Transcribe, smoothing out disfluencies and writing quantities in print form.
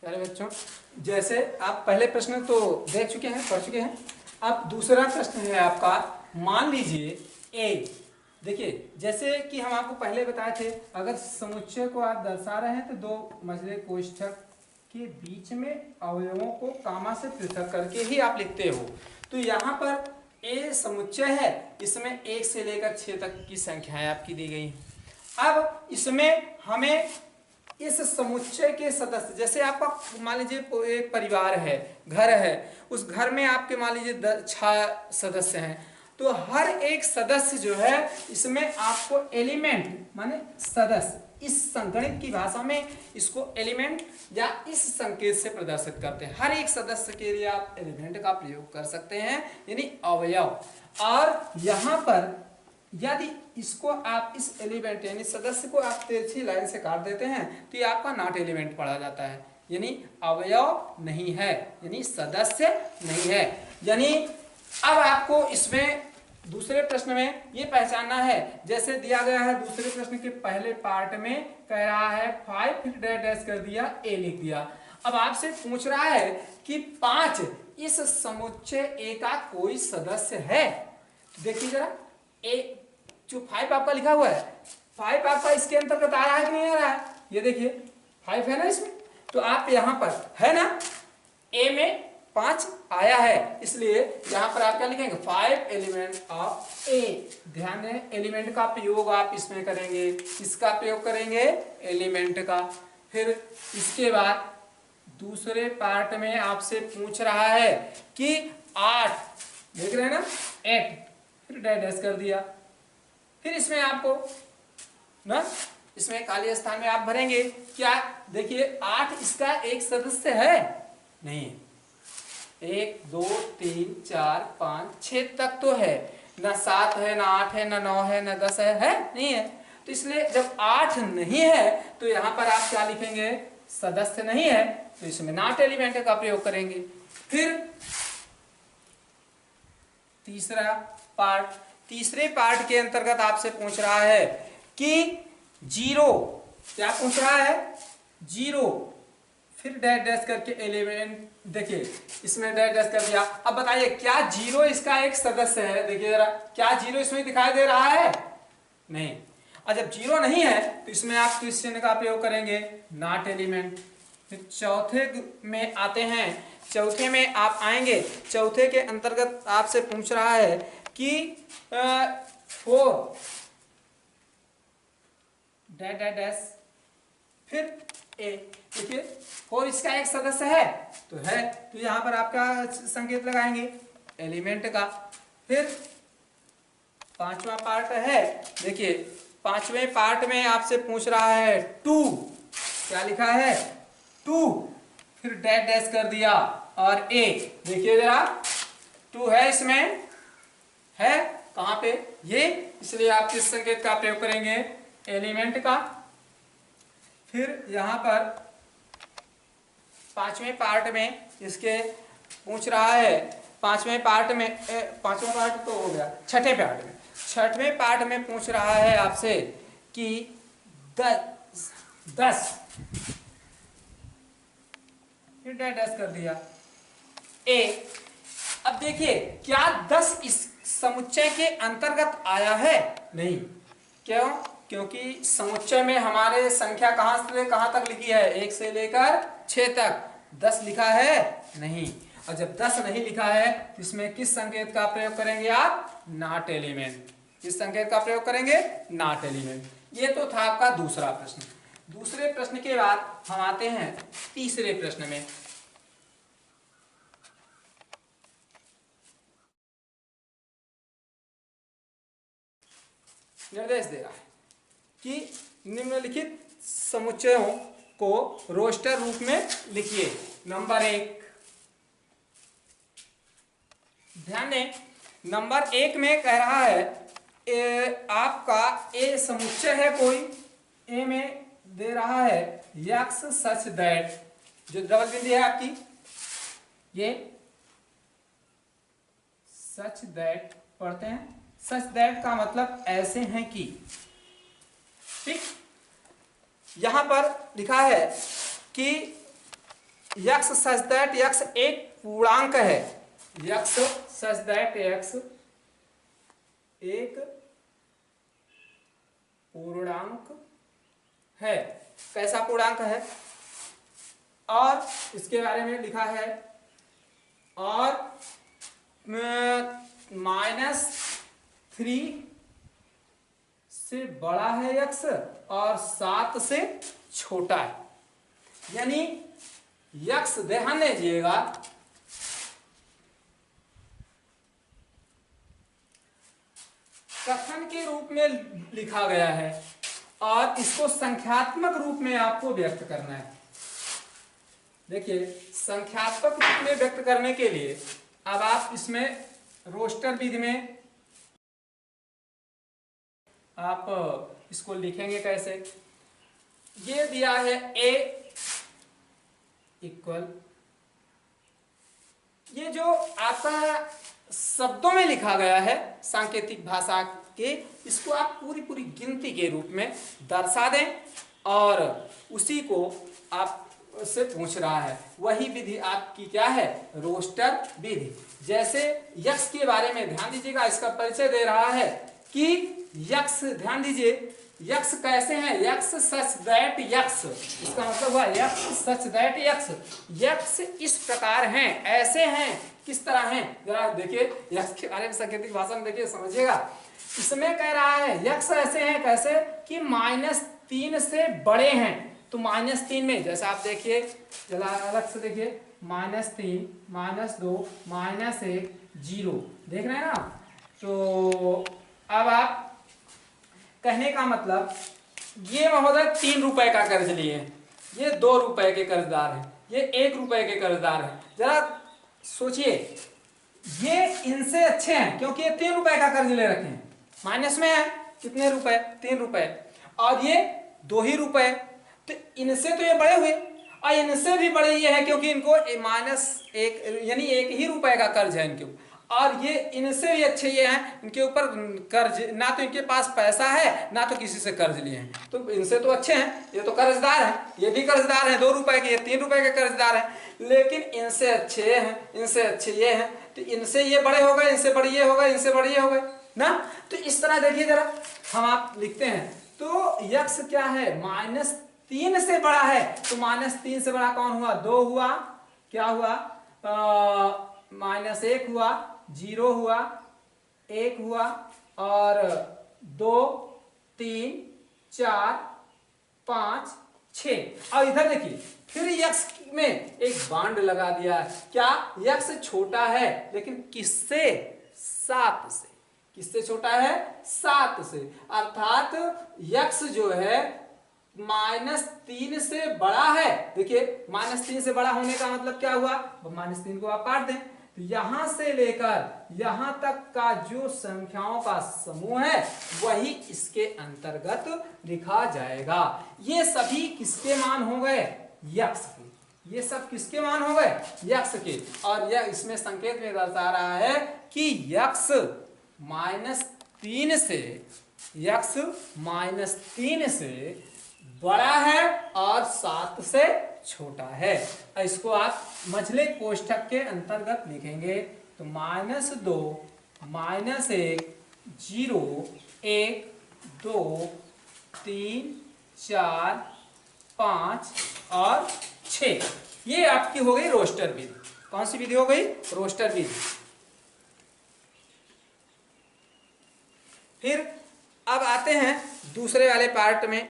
प्यारे बच्चों, जैसे आप पहले प्रश्न तो देख चुके हैं, पढ़ चुके हैं। अब दूसरा प्रश्न है आपका। मान लीजिए ए, देखिए जैसे कि हम आपको पहले बताए थे, अगर समुच्चय को आप दर्शा रहे हैं तो दो मझले कोष्ठक के बीच में अवयवों को कामा से पृथक करके ही आप लिखते हो। तो यहाँ पर ए समुच्चय है, इसमें 1 से लेकर 6 तक की संख्याएं आपकी दी गई हैं। अब इसमें हमें इस समुच्चय के सदस्य, जैसे आपका मान लीजिए एक परिवार है, घर है, उस घर में आपके मान लीजिए 6 सदस्य हैं, तो हर एक सदस्य जो है इसमें आपको एलिमेंट माने सदस्य, इस गणित की भाषा में इसको एलिमेंट या इस संकेत से प्रदर्शित करते हैं। हर एक सदस्य के लिए आप एलिमेंट का प्रयोग कर सकते हैं, यानी अवयव। और यहाँ पर यदि इसको आप इस एलिमेंट यानी सदस्य को आप तिरछी लाइन से काट देते हैं तो ये आपका नॉट एलिमेंट पढ़ा जाता है, यानी अवयव नहीं है, यानी सदस्य नहीं है। यानी अब आपको इसमें दूसरे प्रश्न में ये पहचानना है, जैसे दिया गया है दूसरे प्रश्न के पहले पार्ट में कह रहा है 5 फिर डैश डैश कर दिया, ए लिख दिया। अब आपसे पूछ रहा है कि 5 इस समुच्चय ए का कोई सदस्य है। देखिए जरा, ए जो 5 आपका लिखा हुआ है, 5 आपका इसके अंतर्गत आ रहा है कि नहीं आ रहा है? ये देखिए 5 है ना इसमें, तो आप यहां पर है ना, ए में 5 आया है, इसलिए यहां पर आप क्या लिखेंगे 5 एलिमेंट ऑफ ए। ध्यान दें, एलिमेंट का प्रयोग आप इसमें करेंगे, किसका प्रयोग करेंगे? एलिमेंट का। फिर इसके बाद दूसरे पार्ट में आपसे पूछ रहा है कि 8, देख रहे हैं ना, 8 फिर डैश कर दिया। फिर इसमें आपको ना, इसमें खाली स्थान में आप भरेंगे क्या? देखिए 8 इसका एक सदस्य है नहीं है, 1 2 3 4 5 6 तक तो है ना, 7 है ना 8 है ना 9 है ना 10 है नहीं है। तो इसलिए जब 8 नहीं है तो यहां पर आप क्या लिखेंगे? सदस्य नहीं है, तो इसमें नॉट एलिमेंट का प्रयोग करेंगे। फिर तीसरा पार्ट, तीसरे पार्ट के अंतर्गत आपसे पूछ रहा है कि 0, क्या पूछ रहा है? 0 फिर डैश डैश करके एलिमेंट, देखिए इसमें डैश डैश कर दिया। अब बताइए क्या 0 इसका एक सदस्य है? देखिए जरा, क्या 0 इसमें दिखाई दे रहा है? नहीं। और जब 0 नहीं है तो इसमें आप किस चिन्ह का प्रयोग करेंगे? Not element. फिर चौथे में आते हैं, चौथे में आप आएंगे, चौथे के अंतर्गत आपसे पूछ रहा है कि 4 डैश डैश डैश फिर ए। देखिए 4 इसका एक सदस्य है तो है, तो यहां पर आपका संकेत लगाएंगे एलिमेंट का। फिर पांचवा पार्ट है, देखिए पांचवें पार्ट में आपसे पूछ रहा है 2, क्या लिखा है? 2 फिर डैश डैश कर दिया और ए। देखिए जरा 2 है इसमें, है कहां पे? ये, इसलिए आप किस संकेत का प्रयोग करेंगे? एलिमेंट का। फिर यहां पर पांचवें पार्ट में इसके पूछ रहा है, पांचवें पार्ट में, पांचवा पार्ट तो हो गया, छठे पार्ट में, छठवें पार्ट में पूछ रहा है आपसे कि 10 फिर डैश कर दिया ए। अब देखिए क्या 10 इस समुच्चय के अंतर्गत आया है? नहीं। क्यों? क्योंकि समुच्चय में हमारे संख्या कहां से कहां तक लिखी है? 1 से लेकर 6 तक। 10 लिखा है नहीं। और जब 10 नहीं लिखा है तो इसमें किस संकेत का प्रयोग करेंगे आप? Not element. किस संकेत का प्रयोग करेंगे? Not element. ये तो था आपका दूसरा प्रश्न। दूसरे प्रश्न के बाद हम आते हैं तीसरे प्रश्न में। निर्देश दे रहा है कि निम्नलिखित समुच्चयों को रोस्टर रूप में लिखिए। नंबर 1, ध्यान दें, नंबर 1 में कह रहा है आपका ए समुच्चय है कोई, ए में दे रहा है यक्स सच दैट, जो डबल बिंदी है आपकी, ये सच दैट पढ़ते हैं। सच दैट का मतलब ऐसे हैं कि, ठीक। यहां पर लिखा है कि यक्स सच दैट यक्स एक पूर्णांक है, यक्स सच दैट यक्स एक पूर्णांक है। कैसा पूर्णांक है? और इसके बारे में लिखा है और -3 से बड़ा है यक्स और 7 से छोटा है। यानी यक्स, ध्यान दीजिएगा, कथन के रूप में लिखा गया है और इसको संख्यात्मक रूप में आपको व्यक्त करना है। देखिए, संख्यात्मक रूप में व्यक्त करने के लिए अब आप इसमें रोस्टर विधि में आप इसको लिखेंगे कैसे? ये दिया है a इक्वल, ये जो आपका शब्दों में लिखा गया है सांकेतिक भाषा के, इसको आप पूरी पूरी गिनती के रूप में दर्शा दें और उसी को आप से पूछ रहा है। वही विधि आपकी क्या है? रोस्टर विधि। जैसे यक्स के बारे में ध्यान दीजिएगा, इसका परिचय दे रहा है कि यक्स, ध्यान दीजिए, यक्स कैसे हैं? यक्स सच दैट यक्स, इसका मतलब हुआ x such that x, x इस प्रकार हैं, ऐसे हैं, किस तरह हैं? जरा देखिए यक्स के बारे में सांकेतिक भाषा में देखिए, समझिएगा। इसमें कह रहा है यक्स ऐसे हैं, कैसे कि -3 से बड़े हैं। तो -3 में जैसा आप देखिए, जरा अलग से देखिए, -3, -2, -1, 0, देख रहे हैं ना? तो अब आप कहने का मतलब, ये महोदय 3 रुपए का कर्ज लिए, ये 2 रुपए के कर्जदार हैं, ये 1 रुपए के कर्जदार हैं। जरा सोचिए, ये इनसे अच्छे हैं क्योंकि ये 3 रुपए का कर्ज ले रखे हैं, माइनस में है कितने रुपए? 3 रुपए, और ये 2 ही रुपए, तो इनसे तो ये बड़े हुए, और इनसे भी बड़े ये है क्योंकि इनको -1 यानी 1 ही रुपए का कर्ज है इनके ऊपर, और ये इनसे भी अच्छे ये हैं, इनके ऊपर कर्ज, ना तो इनके पास पैसा है ना तो किसी से कर्ज लिए हैं, तो इनसे तो अच्छे हैं, ये तो कर्जदार हैं, ये भी कर्जदार हैं 2 रुपए के, ये 3 रुपए के कर्जदार हैं, लेकिन इनसे अच्छे हैं, इनसे अच्छे ये हैं, तो इनसे ये बड़े हो गए, इनसे बड़े ये हो गए, इनसे बड़े ये हो गए ना। तो इस तरह देखिए जरा, हम आप लिखते हैं, तो यक्स क्या है? -3 से बड़ा है, तो -3 से बड़ा कौन हुआ? 2 हुआ, क्या हुआ? -1 हुआ, 0 हुआ, 1 हुआ, और 2, 3, 4, 5, 6। और इधर देखिए, फिर यक्स में एक बांड लगा दिया है, क्या? यक्स छोटा है, लेकिन किससे? 7 से। किससे छोटा है? 7 से। अर्थात यक्स जो है -3 से बड़ा है। देखिए, -3 से बड़ा होने का मतलब क्या हुआ? -3 को आप काट दें, तो यहां से लेकर यहां तक का जो संख्याओं का समूह है वही इसके अंतर्गत लिखा जाएगा। ये सभी किसके मान हो गए? यक्स के। ये सब किसके मान हो गए? यक्स के। और यह इसमें संकेत में दर्शा रहा है कि यक्स -3 से, यक्स -3 से बड़ा है और 7 से छोटा है। इसको आप मझले कोष्ठक के अंतर्गत लिखेंगे, तो -2, -1, 0, 1, 2, 3, 4, 5 और 6। ये आपकी हो गई रोस्टर विधि। कौन सी विधि हो गई? रोस्टर विधि। फिर अब आते हैं दूसरे वाले पार्ट में।